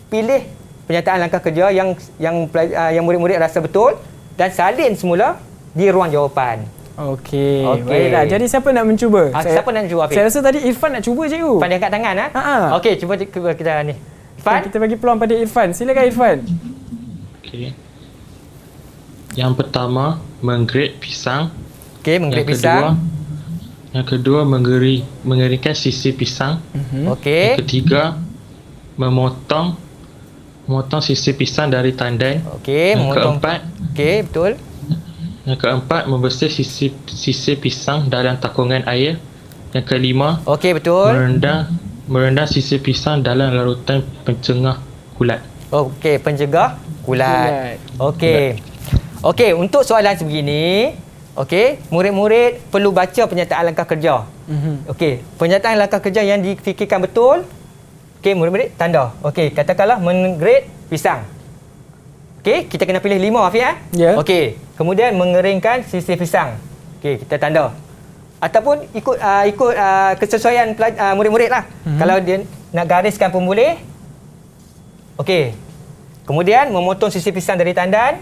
pilih penyataan langkah kerja yang murid-murid rasa betul dan salin semula di ruang jawapan. Okey. Baiklah. Jadi siapa nak mencuba? Siapa nak mencuba? Saya rasa tadi Irfan nak cuba, cikgu. Irfan dia angkat tangan Okey, cuba kita ni. Irfan, kita bagi peluang pada Irfan. Silakan Irfan. Okey. Yang pertama, menggrade pisang. Okey, menggrade pisang. Yang kedua, mengeringkan sisi pisang. Okey. Yang ketiga, memotong sisi pisang dari tandan. Okey, yang keempat. Okey, betul. Yang keempat, membersih sisi pisang dalam takungan air. Yang kelima, okey, betul. Merendam sisi pisang dalam larutan pencegah kulat. Okey, pencegah kulat. Okey. Okey, untuk soalan sebegini, okey, murid-murid perlu baca penyataan langkah kerja. Okey, penyataan langkah kerja yang difikirkan betul. Okey, murid-murid tanda. Okey, katakanlah menggrade pisang. Okey, kita kena pilih 5 Afiq Okey, kemudian mengeringkan sisi pisang. Okey, kita tanda. Ataupun ikut kesesuaian murid-murid lah. Kalau dia nak gariskan pun boleh. Okey. Kemudian memotong sisi pisang dari tandan.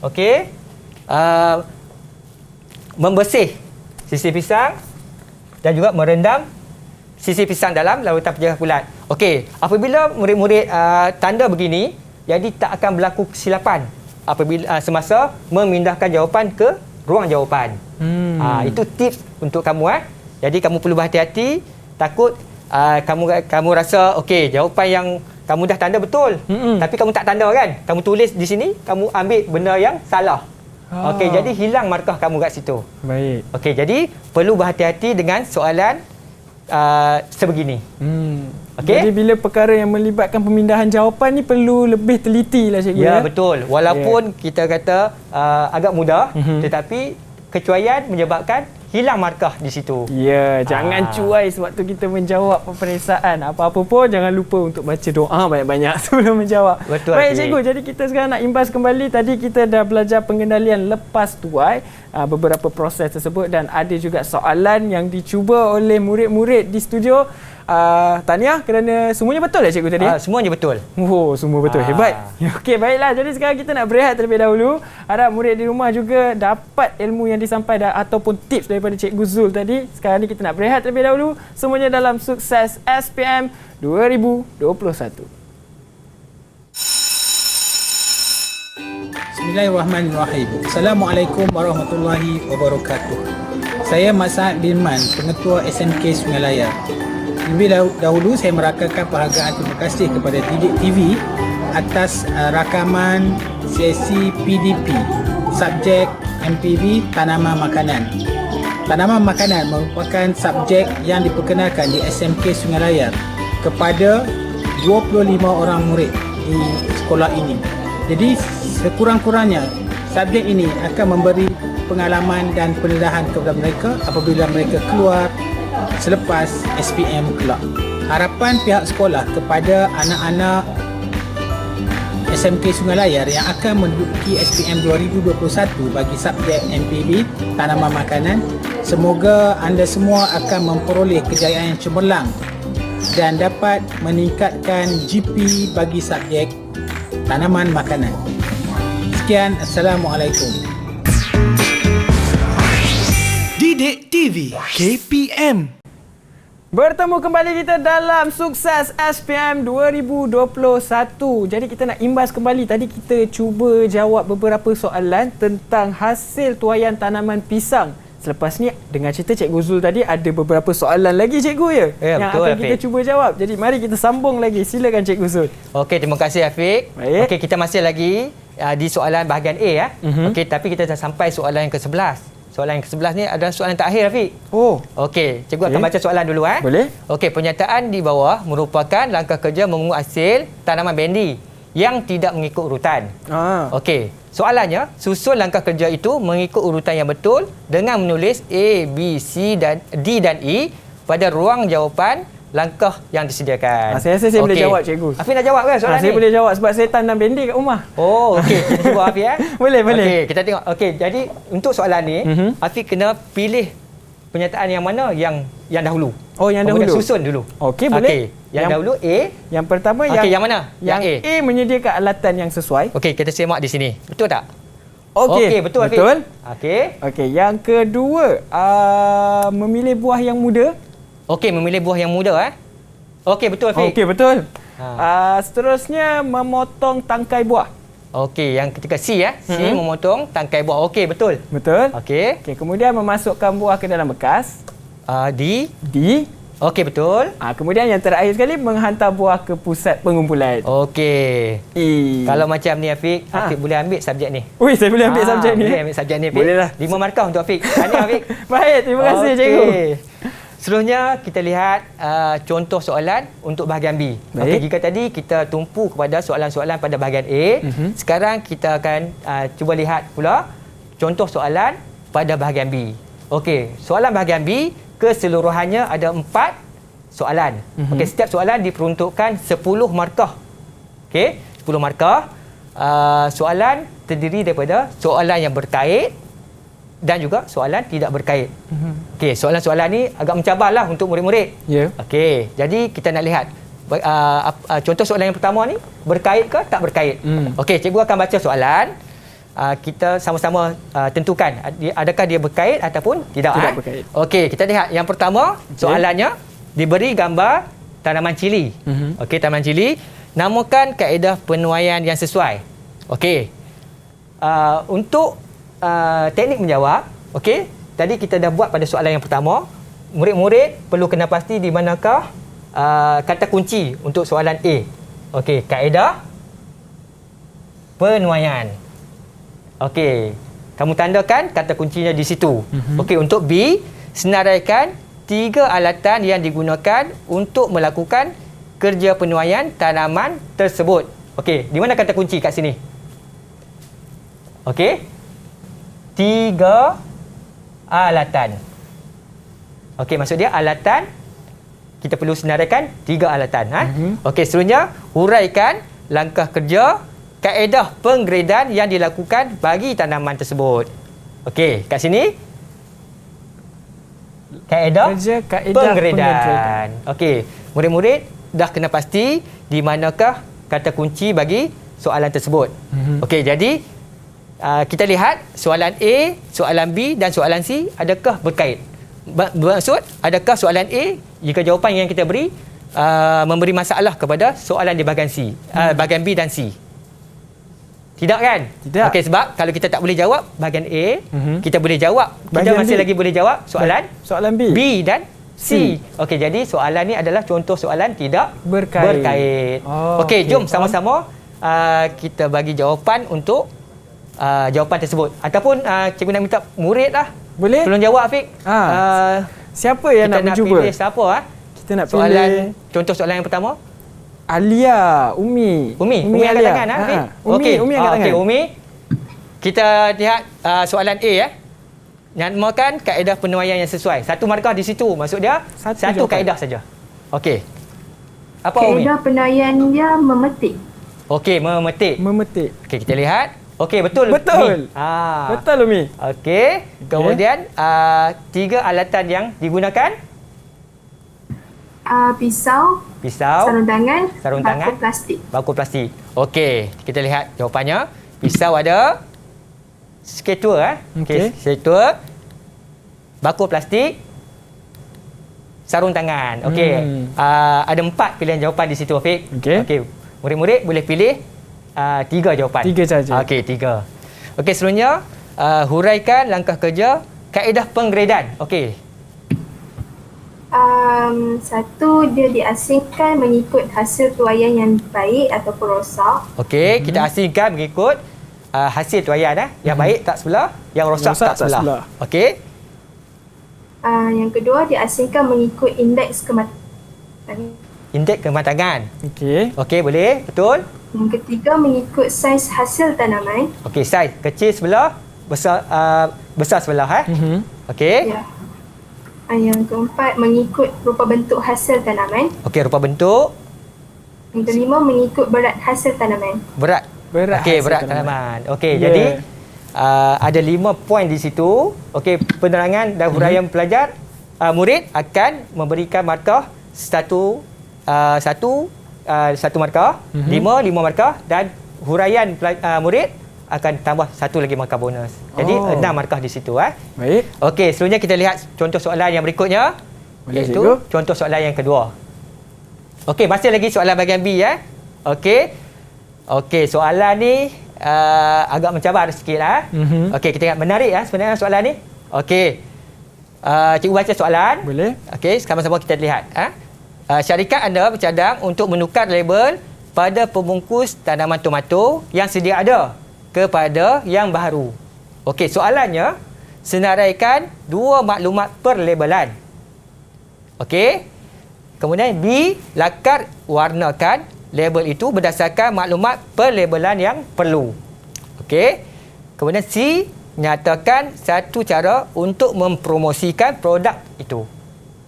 Okey. Membersih sisi pisang dan juga merendam sisi pisang dalam larutan pencegah kulat. Okey, apabila murid-murid tanda begini, jadi tak akan berlaku kesilapan apabila semasa memindahkan jawapan ke ruang jawapan. Itu tips untuk kamu Jadi kamu perlu berhati-hati, takut kamu rasa okey, jawapan yang kamu dah tanda betul. Tapi kamu tak tanda kan? Kamu tulis di sini, kamu ambil benda yang salah. Okey, jadi hilang markah kamu kat situ. Baik. Okey, jadi perlu berhati-hati dengan soalan sebegini. Okay? Jadi bila perkara yang melibatkan pemindahan jawapan ni perlu lebih teliti lah cikgu. Ya, betul. Walaupun kita kata agak mudah, tetapi kecuaian menyebabkan hilang markah di situ. Ya, jangan cuai sewaktu kita menjawab peperiksaan. Apa-apa pun jangan lupa untuk baca doa banyak-banyak sebelum menjawab. Betul. Baik cikgu, jadi kita sekarang nak imbas kembali. Tadi kita dah belajar pengendalian lepas tuai, beberapa proses tersebut, dan ada juga soalan yang dicuba oleh murid-murid di studio. Tahniah kerana semuanya betul cikgu tadi? Semuanya betul. Oh, semua betul. Hebat. Okey, baiklah. Jadi sekarang kita nak berehat terlebih dahulu. Harap murid di rumah juga dapat ilmu yang disampaikan ataupun tips daripada Cikgu Zul tadi. Sekarang ni kita nak berehat terlebih dahulu. Semuanya dalam Sukses SPM 2021. Bismillahirrahmanirrahim. Assalamualaikum warahmatullahi wabarakatuh. Saya Mat Saad bin Man, Pengetua SMK Sungai Layar. Lebih dahulu saya merakamkan penghargaan terima kasih kepada Didik TV atas rakaman sesi PDP subjek MPV Tanaman Makanan. Tanaman makanan merupakan subjek yang diperkenalkan di SMK Sungai Layar kepada 25 orang murid di sekolah ini. Jadi sekurang-kurangnya subjek ini akan memberi pengalaman dan pendedahan kepada mereka apabila mereka keluar selepas SPM kelak. Harapan pihak sekolah kepada anak-anak SMK Sungai Layar yang akan menduduki SPM 2021 bagi subjek MPB tanaman makanan, semoga anda semua akan memperoleh kejayaan yang cemerlang dan dapat meningkatkan GP bagi subjek tanaman makanan. Sekian, Assalamualaikum. Didik TV KPM. Bertemu kembali kita dalam Sukses SPM 2021. Jadi kita nak imbas kembali. Tadi kita cuba jawab beberapa soalan tentang hasil tuaian tanaman pisang. Selepas ni dengan cerita Cikgu Zul tadi ada beberapa soalan lagi cikgu ya? Ya, yang betul, akan Afiq. kita cuba jawab. Jadi mari kita sambung lagi. Silakan Cikgu Zul. Okey, terima kasih Afiq. Baik. Okey, kita masih lagi di soalan bahagian A ya. Okey, tapi kita dah sampai soalan yang ke-11. Soalan yang ke-11 ni adalah soalan terakhir Afiq. Oh. Okey, cikgu akan baca soalan dulu Boleh. Okey, pernyataan di bawah merupakan langkah kerja memungut hasil tanaman bendi yang tidak mengikut urutan. Okey, soalannya, susun langkah kerja itu mengikut urutan yang betul dengan menulis A, B, C dan D dan E pada ruang jawapan langkah yang disediakan. Saya rasa saya boleh jawab cikgu. Afiq nak jawab kan soalan ni? Saya boleh jawab sebab saya tanam bendi kat rumah. Oh, okey. Kita cuba Afiq ya. Boleh. Okey, kita tengok. Okey, jadi untuk soalan ni, Afiq kena pilih pernyataan yang mana yang dahulu. Oh, yang Kemudian dahulu. susun dulu. Okey, boleh. Okey, yang dahulu A. Yang pertama Okey, yang mana? Yang A menyediakan alatan yang sesuai. Okey, kita semak di sini. Betul tak? Okey, betul Afiq. betul. Okey, yang kedua, memilih buah yang muda. Okey, memilih buah yang muda Okey, betul Afiq. Okey, betul. Seterusnya memotong tangkai buah. Okey, yang ketiga C ya. C memotong tangkai buah. Okey, betul. Betul. Okey. Kemudian memasukkan buah ke dalam bekas. D. Okey, betul. Kemudian yang terakhir sekali menghantar buah ke pusat pengumpulan. Okey. E. Kalau macam ni Afiq, Afiq boleh ambil subjek ni. Ui, saya boleh ambil subjek ni. Boleh ambil subjek ni Afiq. Boleh lah. 5 markah untuk Afiq. Tahniah Afiq. Baik, terima kasih cikgu. Seterusnya kita lihat contoh soalan untuk bahagian B. Okey, jika tadi kita tumpu kepada soalan-soalan pada bahagian A, sekarang kita akan cuba lihat pula contoh soalan pada bahagian B. Okey, soalan bahagian B keseluruhannya ada 4 soalan. Okey, setiap soalan diperuntukkan 10 markah. Okey, 10 markah. Soalan terdiri daripada soalan yang berkait dan juga soalan tidak berkait. Okey, soalan-soalan ni agak mencabarlah untuk murid-murid. Ya. Okey, jadi kita nak lihat contoh soalan yang pertama ni berkait ke tak berkait. Okey, cikgu akan baca soalan. Kita sama-sama tentukan adakah dia berkait ataupun tidak. Tidak berkait. Okey, kita lihat yang pertama soalannya diberi gambar tanaman cili. Okey, tanaman cili. Namakan kaedah penuaian yang sesuai. Okey. Untuk teknik menjawab, okey, tadi kita dah buat pada soalan yang pertama. Murid-murid perlu kena pasti di manakah kata kunci untuk soalan A. Okey, kaedah penuaian. Okey, kamu tandakan kata kuncinya di situ. Okey, untuk B, senaraikan 3 alatan yang digunakan untuk melakukan kerja penuaian tanaman tersebut. Okey, di mana kata kunci kat sini? Okey. 3 alatan. Okey, maksud dia alatan, kita perlu senaraikan 3 alatan. Okey, seterusnya huraikan langkah kerja kaedah penggradan yang dilakukan bagi tanaman tersebut. Okey, kat sini kaedah penggradan. Okey, murid-murid dah kena pasti di manakah kata kunci bagi soalan tersebut. Okey, jadi kita lihat soalan A, soalan B dan soalan C adakah berkait? Bermaksud adakah soalan A jika jawapan yang kita beri memberi masalah kepada soalan di bahagian C, bahagian B dan C? Tidak kan? Tidak. Okey, sebab kalau kita tak boleh jawab bahagian A, kita boleh jawab, kita Bahagian masih B. lagi boleh jawab soalan B dan C. Okey, jadi soalan ni adalah contoh soalan tidak berkait. Okey, jom sama-sama kita bagi jawapan untuk jawapan tersebut. Ataupun cikgu nak minta murid lah. Boleh? Tolong jawab Afiq. Siapa yang nak mencuba? Kita nak pilih siapa? Kita nak soalan, pilih contoh soalan yang pertama. Alia, Umi angkat Alia. tangan Fik. Umi angkat tangan. Okey, Umi. Kita lihat soalan A ya. Namakan kaedah penuaian yang sesuai. Satu markah di situ. Maksud dia satu kaedah saja. Okey. Apa Umi? Kaedah penuaian dia memetik. Okey, memetik. Okey, kita lihat. Okey, betul. Betul. Umi. Betul Umi. Okey. Kemudian 3 alatan yang digunakan. Pisau, sarung tangan, bako plastik. Okey, kita lihat jawapannya. Pisau ada, sketua Okey, sketua, bako plastik, sarung tangan. Okey. Ada 4 pilihan jawapan di situ Afiq. Okey. Murid-murid boleh pilih 3 jawapan. 3 saja. Okey, 3. Okey, seterusnya huraikan langkah kerja kaedah penggredan. Okey. Satu, dia diasingkan mengikut hasil tuaian yang baik ataupun rosak. Okey, kita asingkan mengikut hasil tuaian Yang baik tak sebelah, yang rosak tak sebelah. Okey. Yang kedua, diasingkan mengikut indeks kematangan. Indeks kematangan. Okey. Okey, boleh. Betul. Yang ketiga, mengikut saiz hasil tanaman. Okey, saiz kecil sebelah, besar sebelah Okey. Ya. Yang keempat, mengikut rupa bentuk hasil tanaman. Okey, rupa bentuk. Yang kelima, mengikut berat hasil tanaman. Berat Okey, berat tanaman. Okey, jadi ada 5 poin di situ. Okey, penerangan dan huraian pelajar, murid akan memberikan markah satu markah, 5 markah, dan huraian murid akan tambah 1 lagi markah bonus. Jadi 6 markah di situ. Baik. Okey, seterusnya kita lihat contoh soalan yang berikutnya. Iaitu contoh soalan yang kedua. Okey, masih lagi soalan bahagian B Okey, soalan ni agak mencabar sikit Okey, kita ingat menarik sebenarnya soalan ni. Okey. Cikgu baca soalan. Boleh. Okey, sama-sama kita lihat. Syarikat anda bercadang untuk menukar label pada pembungkus tanaman tomato yang sedia ada kepada yang baru. Okey, soalannya senaraikan 2 maklumat perlabelan. Okey. Kemudian B, lakar warnakan label itu berdasarkan maklumat perlabelan yang perlu. Okey. Kemudian C, nyatakan satu cara untuk mempromosikan produk itu.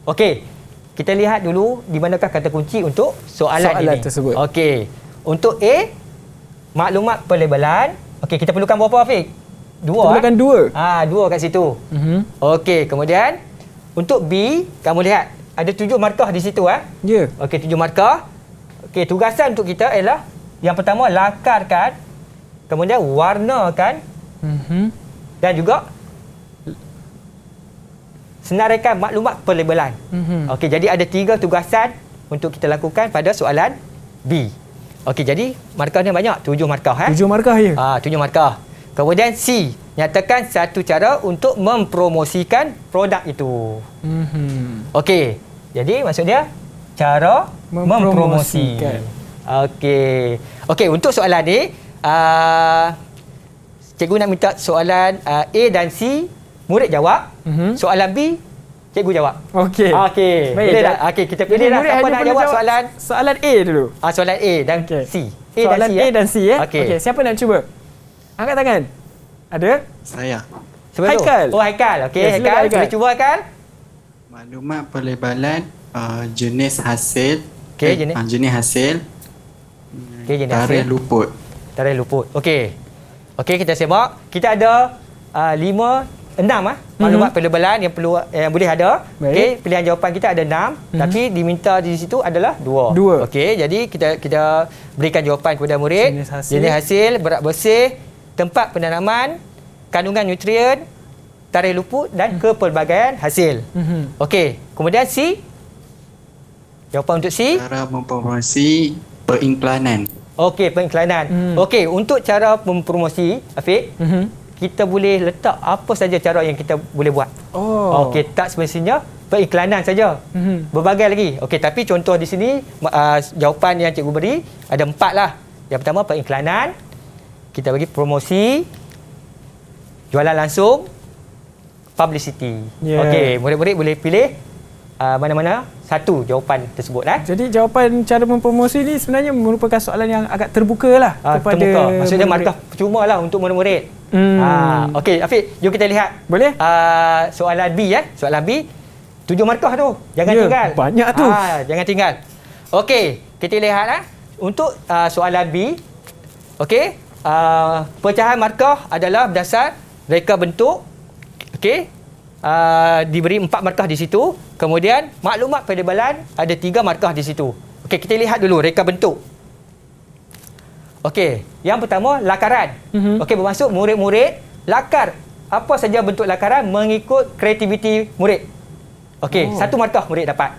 Okey. Kita lihat dulu di manakah kata kunci untuk soalan ini tersebut. Okey. Untuk A, maklumat perlabelan. Okey, kita perlukan berapa Afiq? 2. Kita perlukan 2. 2 kat situ. Okey, kemudian untuk B, kamu lihat ada 7 markah di situ Ya. Okey, 7 markah. Okey, tugasan untuk kita ialah yang pertama lakarkan, kemudian warnakan, dan juga senaraikan maklumat perlabelan. Okey, jadi ada 3 tugasan untuk kita lakukan pada soalan B. Okey, jadi markahnya banyak, 7 markah 7 markah ya. 7 markah. Kemudian C, nyatakan satu cara untuk mempromosikan produk itu. Okey, jadi maksudnya cara mempromosikan. Okey, untuk soalan ni cikgu nak minta soalan A dan C murid jawab. Soalan B cikgu jawab. Okey. Baik. Boleh tak? Okey, kita pilih lah siapa nak jawab soalan A dulu. Soalan A dan C. Soalan A dan C Okey. Siapa nak cuba? Angkat tangan. Ada? Saya. Haikal. Haikal. Okey, Haikal. Boleh cuba Haikal? Maklumat perlabelan jenis hasil. Jenis hasil. Jenis tarikh hasil. luput. Tarikh luput. Okey. Okey, kita semak. Kita ada 6 maklumat perlabelan yang perlu yang boleh ada. Okey, pilihan jawapan kita ada 6, tapi diminta di situ adalah 2. Okey, jadi kita berikan jawapan kepada murid. Jenis hasil, berat bersih, tempat penanaman, kandungan nutrien, tarikh luput dan kepelbagaian hasil. Okey, kemudian C. Jawapan untuk C. Cara mempromosi periklanan. Okey, periklanan. Okey, untuk cara mempromosi, Afiq, kita boleh letak apa saja cara yang kita boleh buat. Okey, tak semestinya periklanan saja. Berbagai lagi. Okey, tapi contoh di sini jawapan yang cikgu beri ada 4 lah. Yang pertama periklanan, kita bagi promosi, jualan langsung, publicity. Okey, murid-murid boleh pilih mana-mana satu jawapan tersebut. Jadi jawapan cara mempromosi ni sebenarnya merupakan soalan yang agak terbuka lah kepada terbuka. Maksudnya murid-murid. markah percuma lah untuk murid-murid. Okey, Afiq, jom kita lihat. Boleh? Soalan B Soalan B 7 markah tu. Jangan tinggal. Banyak tu. Jangan tinggal. Okey, kita lihat untuk soalan B. Okey, pecahan markah adalah berdasar reka bentuk. Okey. Diberi 4 markah di situ. Kemudian maklumat penebalan ada 3 markah di situ. Okey, kita lihat dulu reka bentuk. Okey, yang pertama lakaran. Okey, bermaksud murid-murid lakar apa saja bentuk lakaran mengikut kreativiti murid. Okey, 1 markah murid dapat.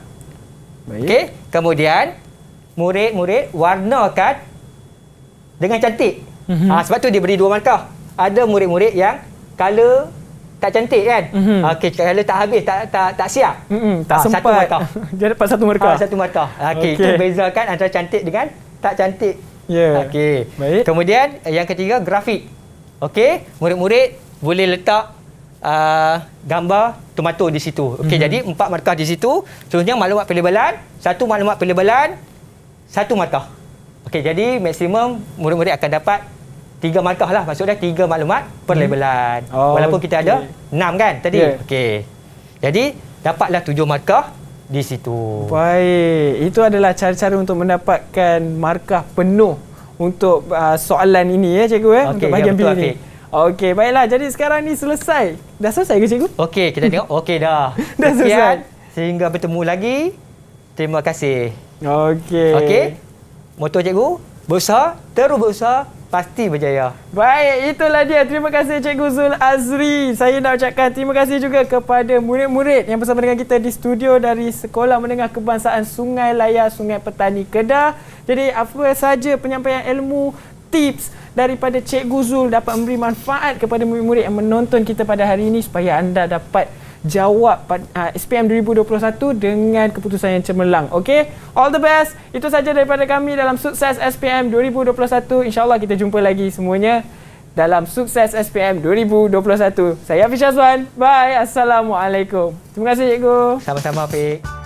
Okey, kemudian murid-murid warnakan dengan cantik. Sebab tu dia beri 2 markah. Ada murid-murid yang color tak cantik kan? Okey, kalau tak habis, tak siap. Tak sempat. 1 markah. Dia dapat 1 markah. 1 markah. Okey, itu bezakan antara cantik dengan tak cantik. Okey. Baik. Kemudian yang ketiga grafik. Okey, murid-murid boleh letak gambar tomato di situ. Okey, jadi 4 markah di situ. Seterusnya maklumat pelebalan, 1 maklumat pelebalan, 1 markah. Okey, jadi maksimum murid-murid akan dapat 3 markah lah. Maksudnya 3 maklumat per labelan. Walaupun kita ada 6 kan tadi. Okey. Jadi dapatlah 7 markah di situ. Baik. Itu adalah cara-cara untuk mendapatkan markah penuh untuk soalan ini cikgu untuk bahagian B ni. Okey, baiklah. Jadi sekarang ni selesai. Dah selesai ke cikgu? Okey, kita tengok. Okey dah. Dah selesai. Sehingga bertemu lagi. Terima kasih. Okey. Okey. Moto cikgu, berusaha, terus berusaha, pasti berjaya. Baik, itulah dia. Terima kasih Cikgu Zul Azri. Saya nak ucapkan terima kasih juga kepada murid-murid yang bersama dengan kita di studio dari Sekolah Menengah Kebangsaan Sungai Layar, Sungai Petani, Kedah. Jadi apa saja penyampaian ilmu, tips daripada Cikgu Zul dapat memberi manfaat kepada murid-murid yang menonton kita pada hari ini supaya anda dapat jawab SPM 2021 dengan keputusan yang cemerlang. Okey, all the best. Itu saja daripada kami dalam Sukses SPM 2021. InsyaAllah kita jumpa lagi semuanya dalam Sukses SPM 2021. Saya Hafiz Syazwan. Bye. Assalamualaikum. Terima kasih cikgu. Sama-sama Hafiz.